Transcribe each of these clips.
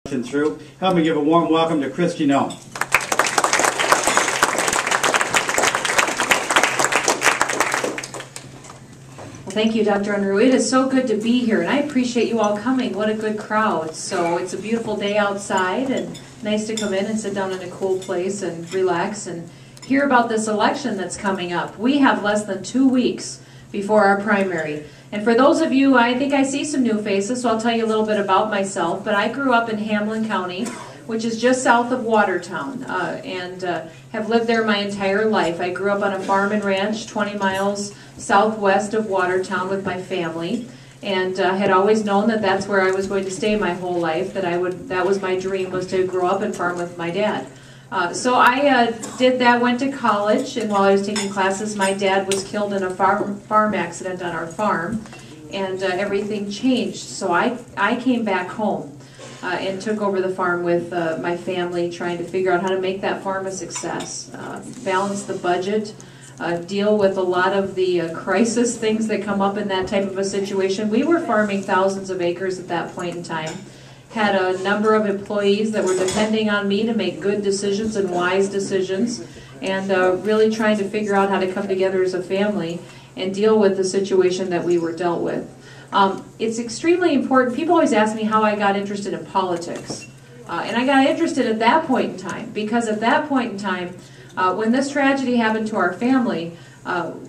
Through. Help me give a warm welcome to Kristi Noem. Well, thank you, Dr. Unruh. It is so good to be here, and I appreciate you all coming. What a good crowd. So it's a beautiful day outside, and nice to come in and sit down in a cool place and relax and hear about this election that's coming up. We have less than 2 weeks before our primary. And for those of you, I think I see some new faces, so I'll tell you a little bit about myself. But I grew up in Hamlin County, which is just south of Watertown, and have lived there my entire life. I grew up on a farm and ranch 20 miles southwest of Watertown with my family, and had always known that that's where I was going to stay my whole life, that was my dream, was to grow up and farm with my dad. So I did that, went to college, and while I was taking classes, my dad was killed in a farm accident on our farm, and everything changed. So I came back home and took over the farm with my family, trying to figure out how to make that farm a success, balance the budget, deal with a lot of the crisis things that come up in that type of a situation. We were farming thousands of acres at that point in time. Had a number of employees that were depending on me to make good decisions and wise decisions, and really trying to figure out how to come together as a family and deal with the situation that we were dealt with. It's extremely important. People always ask me how I got interested in politics. And I got interested at that point in time, because at that point in time, when this tragedy happened to our family,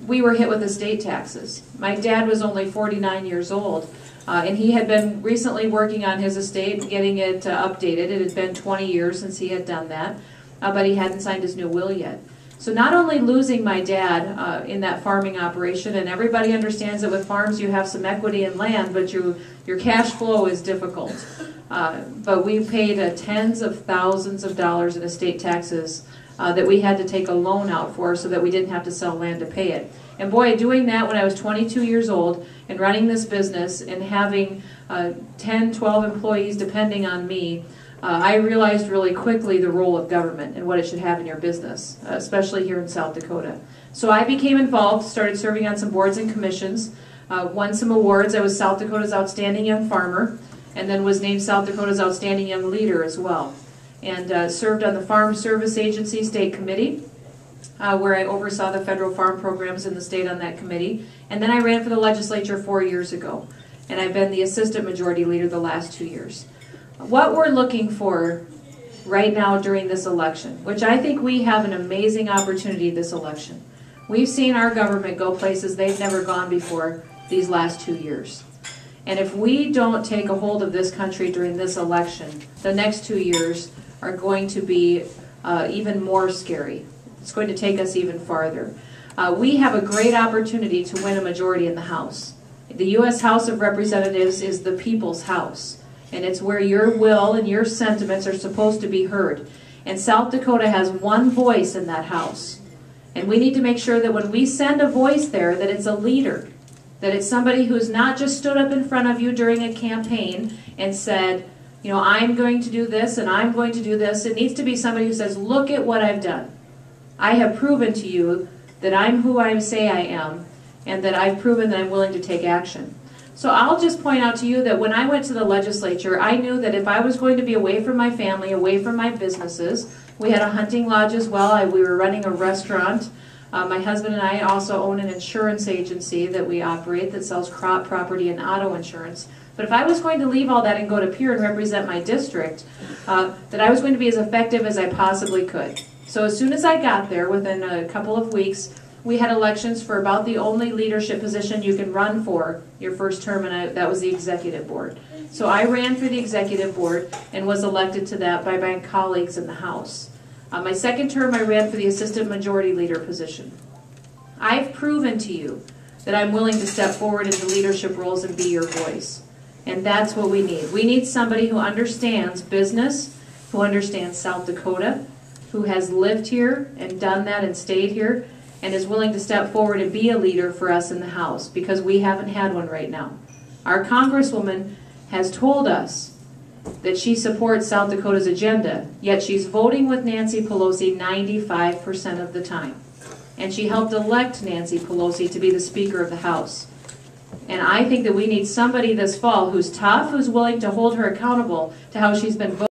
we were hit with estate taxes. My dad was only 49 years old. And he had been recently working on his estate, getting it updated. It had been 20 years since he had done that, but he hadn't signed his new will yet. So not only losing my dad in that farming operation, and everybody understands that with farms you have some equity in land, but your cash flow is difficult. But we paid tens of thousands of dollars in estate taxes that we had to take a loan out for so that we didn't have to sell land to pay it. And boy, doing that when I was 22 years old and running this business and having 10, 12 employees depending on me, I realized really quickly the role of government and what it should have in your business, especially here in South Dakota. So I became involved, started serving on some boards and commissions, won some awards. I was South Dakota's Outstanding Young Farmer, and then was named South Dakota's Outstanding Young Leader as well. And served on the Farm Service Agency State Committee, where I oversaw the federal farm programs in the state on that committee. And then I ran for the legislature 4 years ago, and I've been the assistant majority leader the last 2 years. What we're looking for right now during this election, which I think we have an amazing opportunity this election. We've seen our government go places they've never gone before these last 2 years. And if we don't take a hold of this country during this election, the next 2 years are going to be even more scary. It's going to take us even farther. We have a great opportunity to win a majority in the House. The U.S. House of Representatives is the people's house, and it's where your will and your sentiments are supposed to be heard. And South Dakota has one voice in that House. And we need to make sure that when we send a voice there, that it's a leader, that it's somebody who's not just stood up in front of you during a campaign and said, you know, I'm going to do this and I'm going to do this. It needs to be somebody who says, look at what I've done. I have proven to you that I'm who I say I am, and that I've proven that I'm willing to take action. So I'll just point out to you that when I went to the legislature, I knew that if I was going to be away from my family, away from my businesses, we had a hunting lodge as well, we were running a restaurant. My husband and I also own an insurance agency that we operate that sells crop, property, and auto insurance. But if I was going to leave all that and go to Pierre and represent my district, that I was going to be as effective as I possibly could. So as soon as I got there, within a couple of weeks, we had elections for about the only leadership position you can run for your first term, and that was the executive board. So I ran for the executive board and was elected to that by my colleagues in the House. My second term, I ran for the assistant majority leader position. I've proven to you that I'm willing to step forward into leadership roles and be your voice. And that's what we need. We need somebody who understands business, who understands South Dakota, who has lived here and done that and stayed here, and is willing to step forward and be a leader for us in the House, because we haven't had one right now. Our Congresswoman has told us that she supports South Dakota's agenda, yet she's voting with Nancy Pelosi 95% of the time. And she helped elect Nancy Pelosi to be the Speaker of the House. And I think that we need somebody this fall who's tough, who's willing to hold her accountable to how she's been voting.